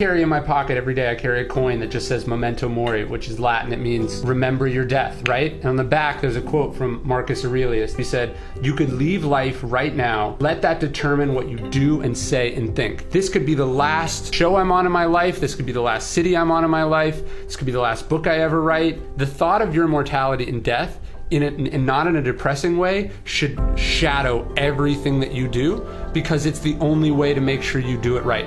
Carry in my pocket every day, I carry a coin that just says memento mori, which is Latin. It means remember your death, right? And on the back, there's a quote from Marcus Aurelius. He said, you could leave life right now. Let that determine what you do and say and think. This could be the last show I'm on in my life. This could be the last city I'm on in my life. This could be the last book I ever write. The thought of your mortality and death, and not in a depressing way, should shadow everything that you do, because it's the only way to make sure you do it right.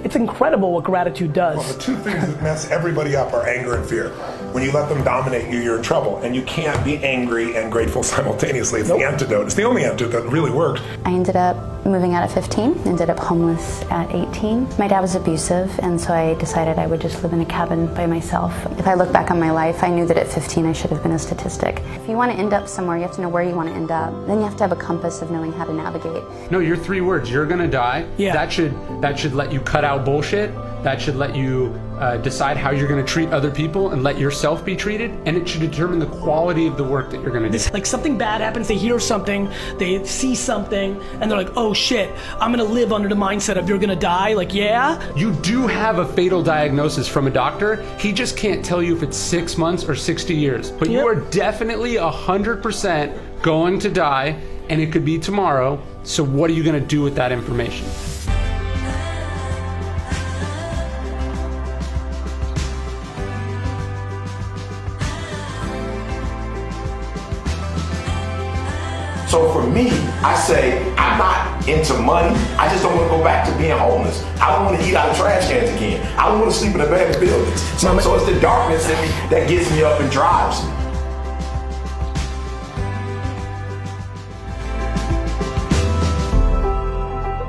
It's incredible what gratitude does. Well, the two things that mess everybody up are anger and fear. When you let them dominate you, you're in trouble. And you can't be angry and grateful simultaneously. It's the antidote. It's the only antidote that really works. I ended up moving out at 15, ended up homeless at 18. My dad was abusive, and so I decided I would just live in a cabin by myself. If I look back on my life, I knew that at 15 I should have been a statistic. If you want to end up somewhere, you have to know where you want to end up. Then you have to have a compass of knowing how to navigate. No, your 3 words, you're gonna die. Yeah. That should let you cut out bullshit. That should let you decide how you're gonna treat other people and let yourself be treated. And it should determine the quality of the work that you're gonna do. Like something bad happens, they hear something, they see something, and they're like, oh shit, I'm gonna live under the mindset of you're gonna die, like yeah? You do have a fatal diagnosis from a doctor. He just can't tell you if it's 6 months or 60 years. But you are definitely 100% going to die, and it could be tomorrow. So what are you gonna do with that information? So for me, I say, I'm not into money. I just don't want to go back to being homeless. I don't want to eat out of trash cans again. I don't want to sleep in abandoned buildings. So it's the darkness in me that gets me up and drives me.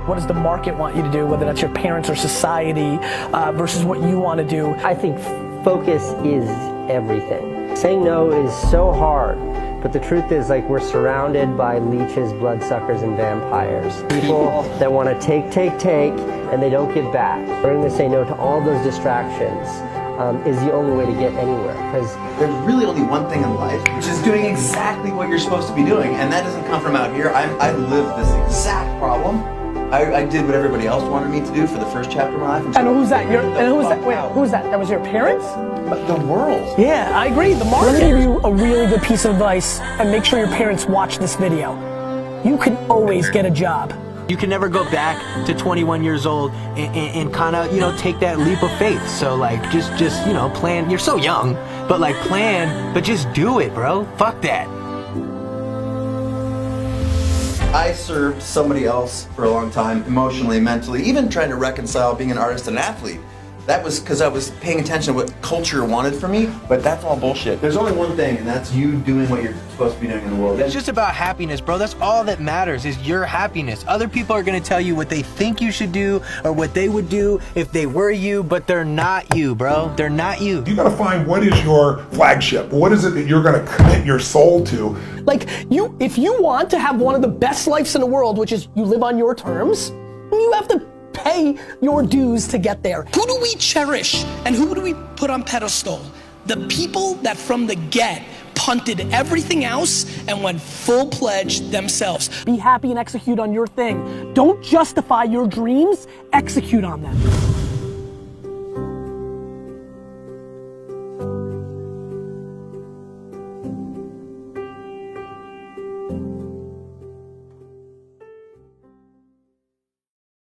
What does the market want you to do, whether that's your parents or society, versus what you want to do? I think focus is everything. Saying no is so hard, but the truth is, like, we're surrounded by leeches, bloodsuckers, and vampires. People that want to take, and they don't give back. Learning to say no to all those distractions is the only way to get anywhere. Because there's really only one thing in life, which is doing exactly what you're supposed to be doing, and that doesn't come from out here. I live this exact problem. I did what everybody else wanted me to do for the first chapter of my life. And who's that? Who's that? Wait, who's that? That was your parents? The world. Yeah, I agree. The market. Let me give you a really good piece of advice, and make sure your parents watch this video. You can always get a job. You can never go back to 21 years old and kind of, take that leap of faith. So like, just, plan. You're so young, but like plan, but just do it, bro. Fuck that. I served somebody else for a long time, emotionally, mentally, even trying to reconcile being an artist and an athlete. That was because I was paying attention to what culture wanted from me, but that's all bullshit. There's only one thing, and that's you doing what you're supposed to be doing in the world. It's just about happiness, bro. That's all that matters, is your happiness. Other people are gonna tell you what they think you should do or what they would do if they were you, but they're not you, bro. They're not you. You gotta find what is your flagship. What is it that you're gonna commit your soul to? Like, if you want to have one of the best lives in the world, which is you live on your terms, you have to pay your dues to get there. Who do we cherish and who do we put on pedestal? The people that from the get punted everything else and went full-pledged themselves. Be happy and execute on your thing. Don't justify your dreams, execute on them.